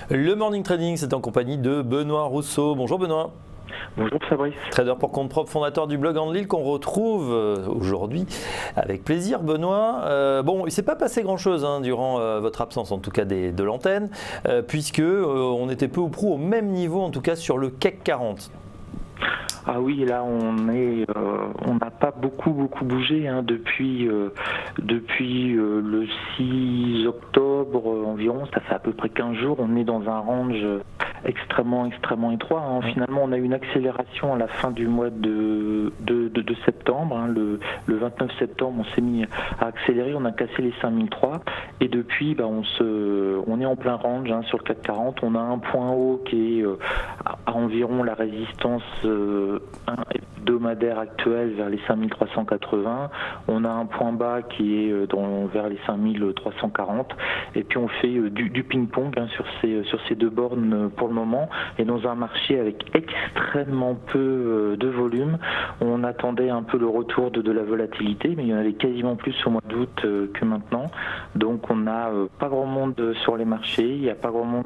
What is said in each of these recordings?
Le Morning Trading, c'est en compagnie de Benoît Rousseau. Bonjour Benoît. Bonjour Fabrice. Trader pour compte propre, fondateur du blog Andlil qu'on retrouve aujourd'hui avec plaisir Benoît. Bon, il ne s'est pas passé grand chose durant votre absence, en tout cas de l'antenne, puisque on était peu ou prou au même niveau, en tout cas sur le CAC 40. Ah oui, là on n'a pas beaucoup bougé depuis le 6 octobre environ. Ça fait à peu près 15 jours. On est dans un range extrêmement étroit. Finalement, on a eu une accélération à la fin du mois de septembre. Le 29 septembre, on s'est mis à accélérer. On a cassé les 5003 et depuis, on est en plein range sur le CAC 40. On a un point haut qui est à environ la résistance hebdomadaire actuelle vers les 5380. On a un point bas qui est vers les 5340 et puis on fait du ping-pong sur ces deux bornes pour le moment, et dans un marché avec extrêmement peu de volume. On attendait un peu le retour de la volatilité, mais il y en avait quasiment plus au mois d'août que maintenant, donc on n'a pas grand monde sur les marchés, il n'y a pas grand monde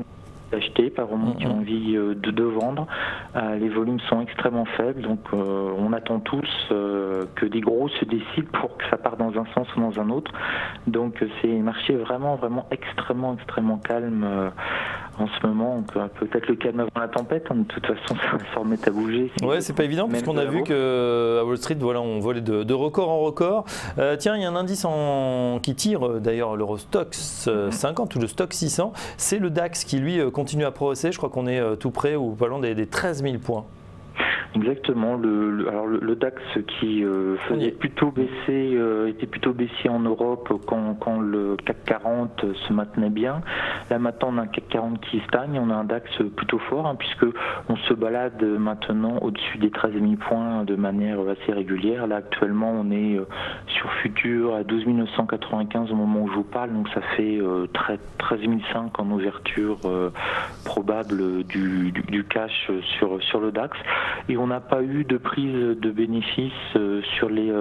d'acheter, pas vraiment qui ont envie de vendre. Les volumes sont extrêmement faibles, donc on attend tous que des gros se décident pour que ça parte dans un sens ou dans un autre. Donc c'est un marché vraiment extrêmement calme en ce moment. Peut-être le calme avant la tempête, de toute façon ça va se remettre à bouger. Ouais, c'est pas évident parce qu'on a vu qu'à Wall Street, voilà, on volait de record en record. Tiens, il y a un indice qui tire d'ailleurs l'Eurostoxx 50 ou le Stoxx 600, c'est le DAX qui lui continue à progresser. Je crois qu'on est tout près ou pas loin des 13 000 points. Exactement. Alors le DAX qui était plutôt baissier en Europe quand le CAC 40 se maintenait bien. Là maintenant on a un CAC 40 qui stagne, on a un DAX plutôt fort puisque on se balade maintenant au-dessus des 13 000 points de manière assez régulière. Là actuellement on est sur futur à 12 995 au moment où je vous parle, donc ça fait 13 500 en ouverture probable du cash sur le DAX. Et on n'a pas eu de prise de bénéfices sur les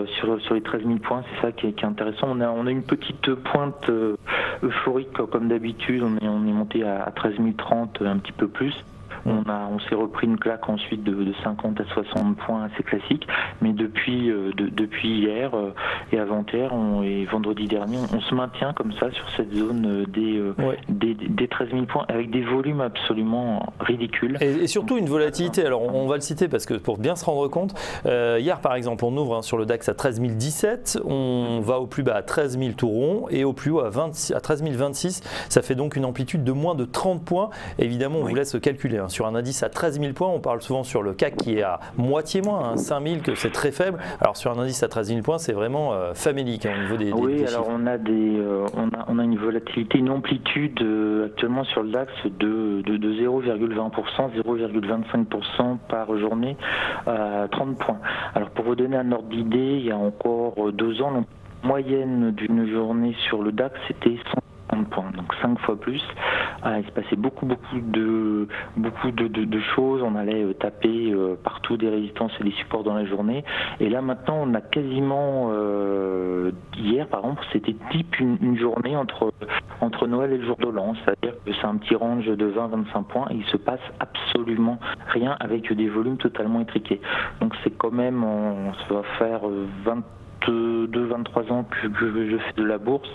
13 000 points, c'est ça qui est intéressant. On a une petite pointe euphorique comme d'habitude, on est monté à 13 030, un petit peu plus. On s'est repris une claque ensuite de 50 à 60 points assez classique, mais depuis hier et avant-hier et vendredi dernier, on se maintient comme ça sur cette zone des 13 000 points avec des volumes absolument ridicules. Et surtout une volatilité, alors on va le citer parce que pour bien se rendre compte, hier par exemple on ouvre sur le DAX à 13 017, on va au plus bas à 13 000 tout rond et au plus haut à 13 026, ça fait donc une amplitude de moins de 30 points. Évidemment on vous laisse calculer. Sur un indice à 13 000 points, on parle souvent sur le CAC qui est à moitié moins, 5 000, que c'est très faible. Alors sur un indice à 13 000 points, c'est vraiment famélique au niveau des chiffres. Alors on a une volatilité, une amplitude actuellement sur le DAX de 0,20%, 0,25% par journée, 30 points. Alors pour vous donner un ordre d'idée, il y a encore 2 ans, la moyenne d'une journée sur le DAX c'était 130 points, donc 5 fois plus. Il se passait beaucoup de choses, on allait taper partout des résistances et des supports dans la journée, et là maintenant on a quasiment hier par exemple c'était type une journée entre Noël et le jour de l'an, c'est-à-dire que c'est un petit range de 20-25 points et il se passe absolument rien avec des volumes totalement étriqués. Donc c'est quand même, ça va faire 23 ans que je fais de la bourse.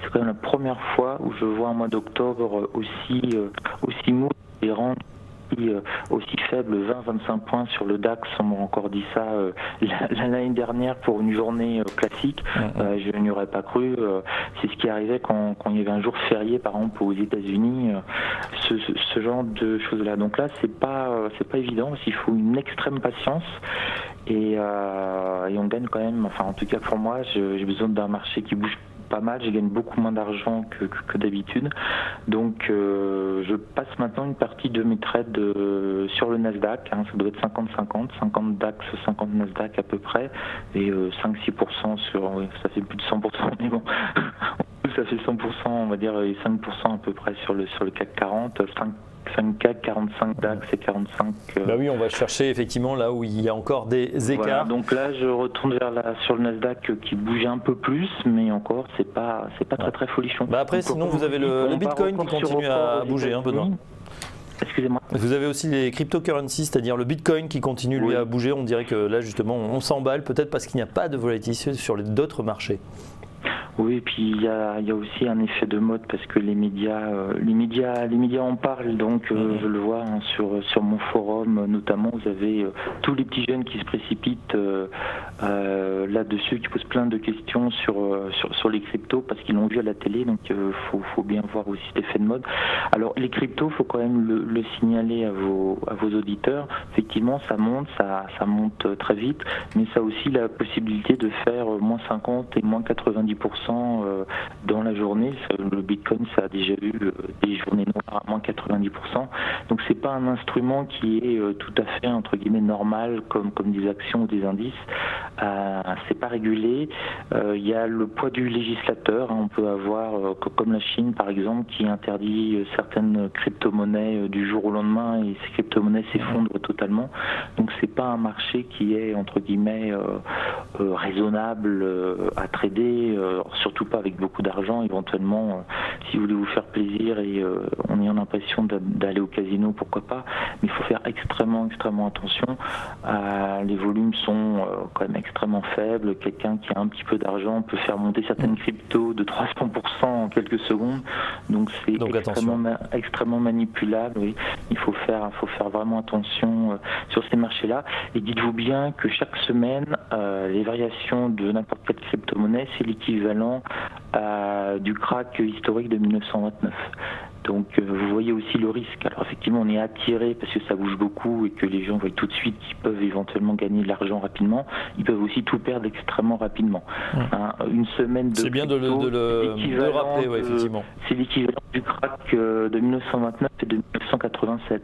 C'est quand même la première fois où je vois un mois d'octobre aussi mou et rend aussi faible, 20-25 points sur le DAX. On m'a encore dit ça l'année dernière pour une journée classique. Je n'y aurais pas cru. C'est ce qui arrivait quand il y avait un jour férié par exemple aux États-Unis, ce genre de choses-là. Donc là c'est pas évident, il faut une extrême patience. Et on gagne quand même, enfin en tout cas pour moi, j'ai besoin d'un marché qui bouge pas mal, je gagne beaucoup moins d'argent que d'habitude. Donc je passe maintenant une partie de mes trades sur le Nasdaq, ça doit être 50-50, 50 DAX, 50 Nasdaq à peu près, et 5-6% ça fait plus de 100%, mais bon, ça fait 100%, on va dire, et 5% à peu près sur le CAC 40, 5 CAC, 45 DAX et 45. Bah oui, on va chercher effectivement là où il y a encore des écarts. Voilà, donc là, je retourne sur le Nasdaq qui bougeait un peu plus, mais encore, c'est pas très folichon. Bah après, donc, sinon, vous avez le Bitcoin qui continue à bouger, hein, Benoît. Excusez-moi. Vous avez aussi les cryptocurrencies, c'est-à-dire le Bitcoin qui continue lui à bouger. On dirait que là, justement, on s'emballe, peut-être parce qu'il n'y a pas de volatilité sur d'autres marchés. Oui, et puis il y a aussi un effet de mode parce que les médias en parlent, donc je le vois hein, sur mon forum notamment, vous avez tous les petits jeunes qui se précipitent là-dessus, qui posent plein de questions sur les cryptos parce qu'ils l'ont vu à la télé, donc faut bien voir aussi l'effet de mode. Alors les cryptos, faut quand même le signaler à vos auditeurs. Effectivement, ça monte très vite, mais ça a aussi la possibilité de faire moins 50 et moins 90% dans la journée. Le Bitcoin, ça a déjà eu des journées noires à moins 90%. Donc c'est pas un instrument qui est tout à fait entre guillemets normal comme des actions ou des indices. C'est pas régulé. Il y a le poids du législateur. On peut avoir comme la Chine par exemple qui interdit certaines crypto-monnaies du jour au lendemain et ces crypto-monnaies s'effondrent totalement. Donc c'est pas un marché qui est entre guillemets raisonnable à trader. Surtout pas avec beaucoup d'argent, éventuellement, si vous voulez vous faire plaisir et en ayant l'impression d'aller au casino, pourquoi pas, mais il faut faire extrêmement attention. Les volumes sont quand même extrêmement faibles. Quelqu'un qui a un petit peu d'argent peut faire monter certaines cryptos de 300% en quelques secondes, donc c'est extrêmement manipulable. Oui. Il faut faire vraiment attention sur ces marchés-là. Et dites-vous bien que chaque semaine, les variations de n'importe quelle crypto-monnaie, c'est l'équivalent du crack historique de 1929. Donc vous voyez aussi le risque. Alors effectivement on est attiré parce que ça bouge beaucoup et que les gens voient tout de suite qu'ils peuvent éventuellement gagner de l'argent rapidement. Ils peuvent aussi tout perdre extrêmement rapidement. Une semaine de c'est bien de le rappeler, effectivement. C'est l'équivalent du crack de 1929 et de 1987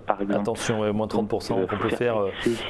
par exemple. Attention, moins 30% qu'on peut faire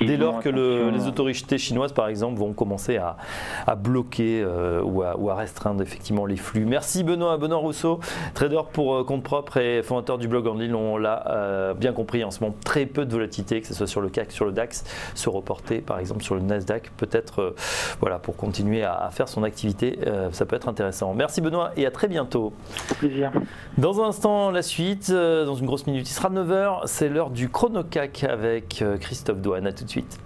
dès lors que les autorités chinoises par exemple vont commencer à bloquer ou à restreindre effectivement les flux. Merci Benoît Rousseau, trader pour compte propre et fondateur du blog en ligne. On l'a bien compris, en ce moment très peu de volatilité, que ce soit sur le CAC, sur le DAX, se reporter par exemple sur le Nasdaq, peut-être voilà, pour continuer à faire son activité, ça peut être intéressant. Merci Benoît et à très bientôt. Au plaisir. Dans un instant, la suite, dans une grosse minute, il sera 9h, c'est l'heure du chrono CAC avec Christophe Douane. À tout de suite.